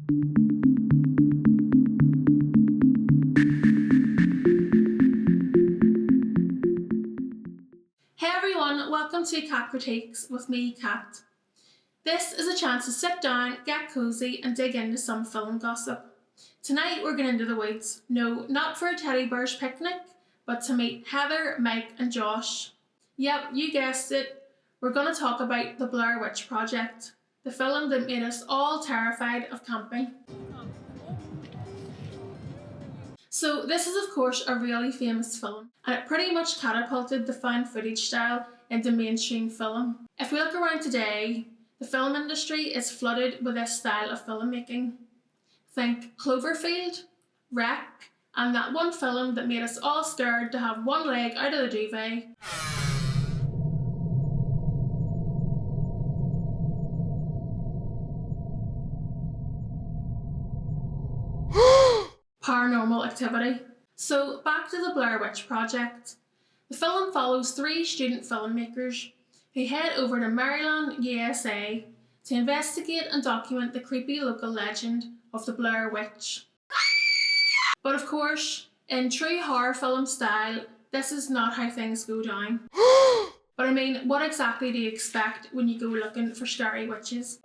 Hey everyone, welcome to Cat Critiques with me, Kat. This is a chance to sit down, get cozy and dig into some film gossip. Tonight we're going into the woods. No, not for a teddy bear's picnic, but to meet Heather, Mike and Josh. Yep, you guessed it. We're going to talk about the Blair Witch Project, the film that made us all terrified of camping. So this is of course a really famous film, and it pretty much catapulted the found footage style into mainstream film. If we look around today, the film industry is flooded with this style of filmmaking. Think Cloverfield, Wreck, and that one film that made us all scared to have one leg out of the duvet. Paranormal Activity. So back to the Blair Witch Project. The film follows three student filmmakers who head over to Maryland, USA to investigate and document the creepy local legend of the Blair Witch. But of course, in true horror film style, this is not how things go down. But I mean, what exactly do you expect when you go looking for scary witches?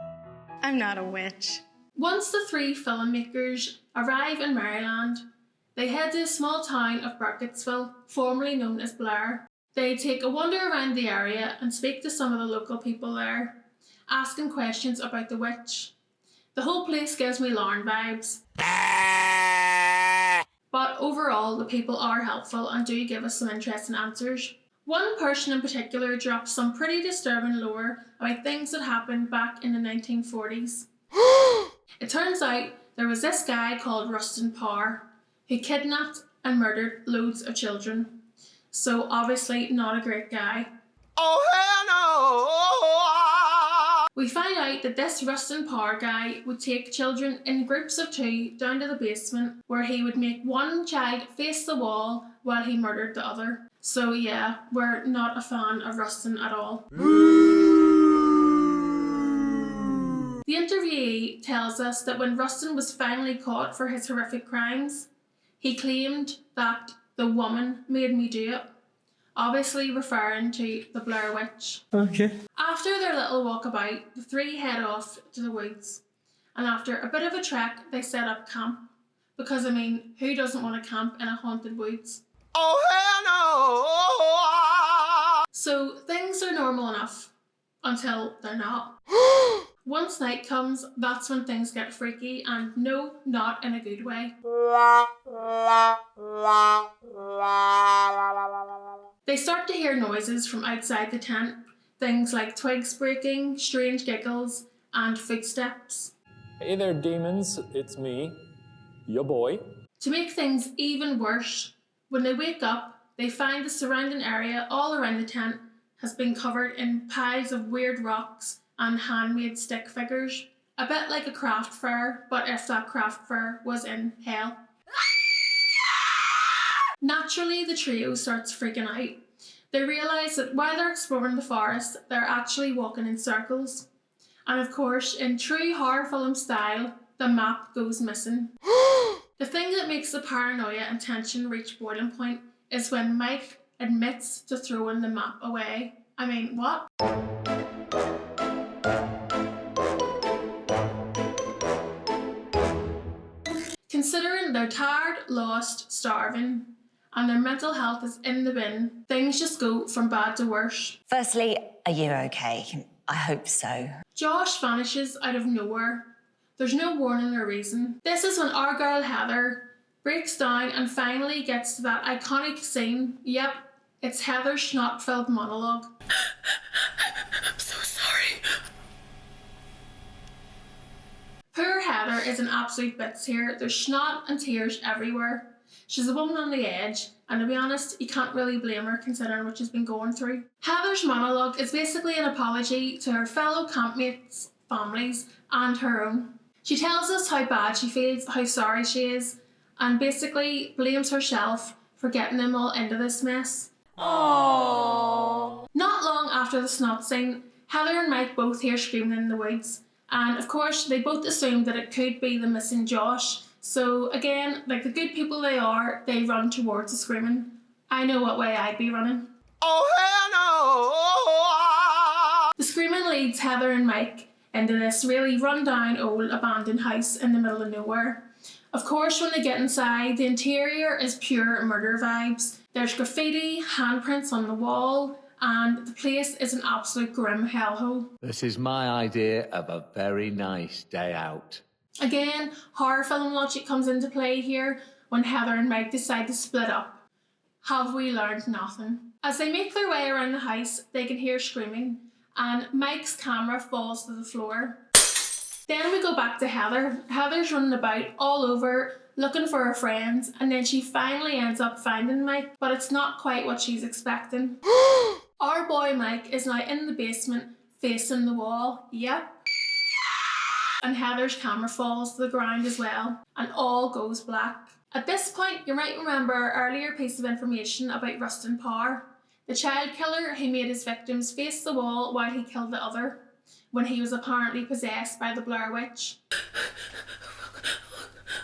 I'm not a witch. Once the three filmmakers arrive in Maryland, they head to a small town of Burkittsville, formerly known as Blair. They take a wander around the area and speak to some of the local people there, asking questions about the witch. The whole place gives me Lauren vibes. But overall, the people are helpful and do give us some interesting answers. One person in particular drops some pretty disturbing lore about things that happened back in the 1940s. It turns out there was this guy called Rustin Parr who kidnapped and murdered loads of children. So obviously not a great guy. Oh hell no! We find out that this Rustin Parr guy would take children in groups of two down to the basement where he would make one child face the wall while he murdered the other. So yeah, we're not a fan of Rustin at all. The interviewee tells us that when Rustin was finally caught for his horrific crimes, he claimed that the woman made me do it, obviously referring to the Blair Witch. Okay. After their little walkabout, the three head off to the woods, and after a bit of a trek, they set up camp. Because I mean, who doesn't want to camp in a haunted woods? Oh hell no! So things are normal enough, until they're not. Once night comes, that's when things get freaky, and no, not in a good way. They start to hear noises from outside the tent, things like twigs breaking, strange giggles, and footsteps. Hey there, demons, it's me, your boy. To make things even worse, when they wake up, they find the surrounding area all around the tent has been covered in piles of weird rocks and handmade stick figures. A bit like a craft fair, but if that craft fair was in hell. Naturally, the trio starts freaking out. They realise that while they're exploring the forest, they're actually walking in circles. And of course, in true horror film style, the map goes missing. The thing that makes the paranoia and tension reach boiling point is when Mike admits to throwing the map away. I mean, what? Considering they're tired, lost, starving, and their mental health is in the bin, things just go from bad to worse. Firstly, are you okay? I hope so. Josh vanishes out of nowhere. There's no warning or reason. This is when our girl Heather breaks down and finally gets to that iconic scene. Yep, it's Heather's snot-filled monologue. I'm so sorry. Poor Heather is in absolute bits here. There's snot and tears everywhere. She's a woman on the edge, and to be honest, you can't really blame her considering what she's been going through. Heather's monologue is basically an apology to her fellow campmates, families, and her own. She tells us how bad she feels, how sorry she is, and basically blames herself for getting them all into this mess. Aww. Not long after the snot scene, Heather and Mike both hear screaming in the woods, And of course, they both assumed that it could be the missing Josh. So again, like the good people they are, they run towards the screaming. I know what way I'd be running. Oh, hell no! The screaming leads Heather and Mike into this really run-down old abandoned house in the middle of nowhere. Of course, when they get inside, the interior is pure murder vibes. There's graffiti, handprints on the wall, and the place is an absolute grim hellhole. This is my idea of a very nice day out. Again, horror film logic comes into play here when Heather and Mike decide to split up. Have we learned nothing? As they make their way around the house, they can hear screaming, and Mike's camera falls to the floor. Then we go back to Heather. Heather's running about all over, looking for her friends, and then she finally ends up finding Mike, but it's not quite what she's expecting. Our boy Mike is now in the basement, facing the wall. Yep. And Heather's camera falls to the ground as well, and all goes black. At this point, you might remember our earlier piece of information about Rustin Parr, the child killer who made his victims face the wall while he killed the other, when he was apparently possessed by the Blair Witch. Oh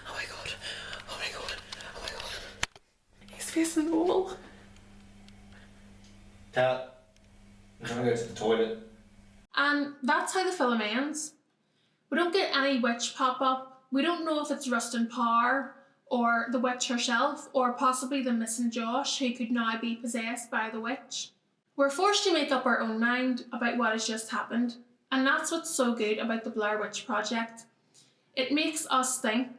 my god. Oh my god. Oh my god. He's facing the wall. Cat, I'm trying to go to the toilet. And that's how the film ends. We don't get any witch pop up. We don't know if it's Rustin Parr or the witch herself, or possibly the missing Josh, who could now be possessed by the witch. We're forced to make up our own mind about what has just happened, and that's what's so good about the Blair Witch Project. It makes us think,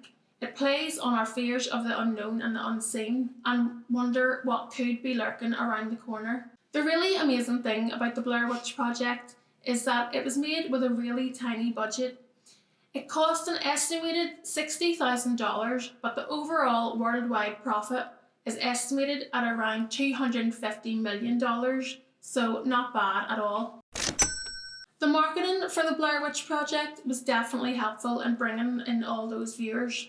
it plays on our fears of the unknown and the unseen, and wonder what could be lurking around the corner. The really amazing thing about the Blair Witch Project is that it was made with a really tiny budget. It cost an estimated $60,000, but the overall worldwide profit is estimated at around $250 million, so not bad at all. The marketing for the Blair Witch Project was definitely helpful in bringing in all those viewers,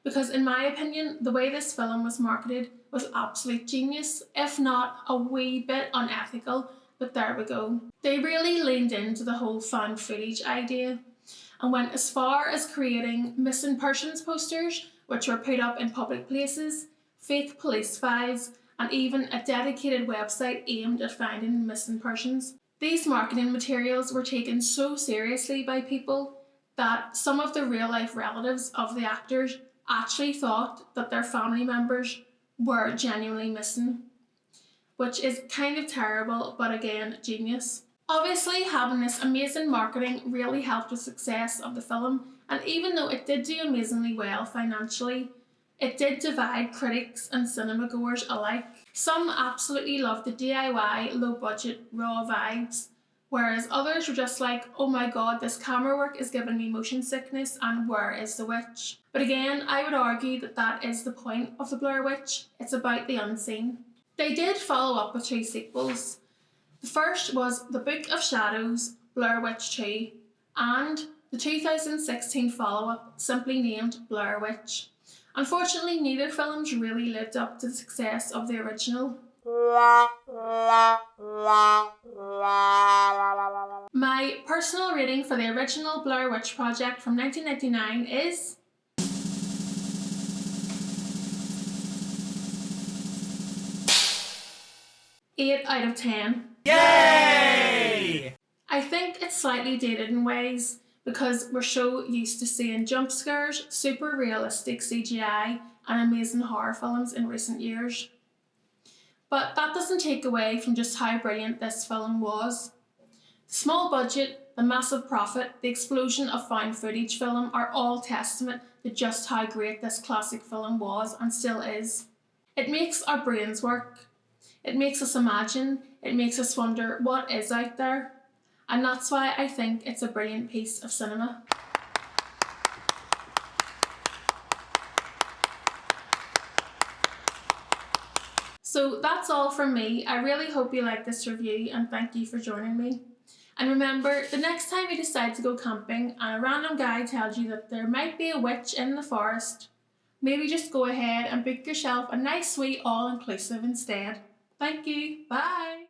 because in my opinion, the way this film was marketed was absolute genius, if not a wee bit unethical, but there we go. They really leaned into the whole found footage idea, and went as far as creating missing persons posters, which were put up in public places, fake police files, and even a dedicated website aimed at finding missing persons. These marketing materials were taken so seriously by people that some of the real-life relatives of the actors actually thought that their family members were genuinely missing, which is kind of terrible, but again, genius. Obviously, having this amazing marketing really helped the success of the film, and even though it did do amazingly well financially, it did divide critics and cinema goers alike. Some absolutely loved the DIY, low-budget, raw vibes, whereas others were just like, oh my god, this camera work is giving me motion sickness, and where is the witch? But again, I would argue that that is the point of the Blair Witch. It's about the unseen. They did follow up with 2 sequels. The first was The Book of Shadows, Blair Witch 2, and the 2016 follow-up, simply named Blair Witch. Unfortunately, neither films really lived up to the success of the original. My personal rating for the original Blair Witch Project from 1999 is... eight out of 10. Yay! I think it's slightly dated in ways because we're so used to seeing jump scares, super realistic CGI, and amazing horror films in recent years. But that doesn't take away from just how brilliant this film was. The small budget, the massive profit, the explosion of found footage film are all testament to just how great this classic film was and still is. It makes our brains work. It makes us imagine, it makes us wonder what is out there, and that's why I think it's a brilliant piece of cinema. So that's all from me. I really hope you like this review and thank you for joining me. And remember, the next time you decide to go camping and a random guy tells you that there might be a witch in the forest, maybe just go ahead and book yourself a nice sweet all-inclusive instead. Thank you. Bye.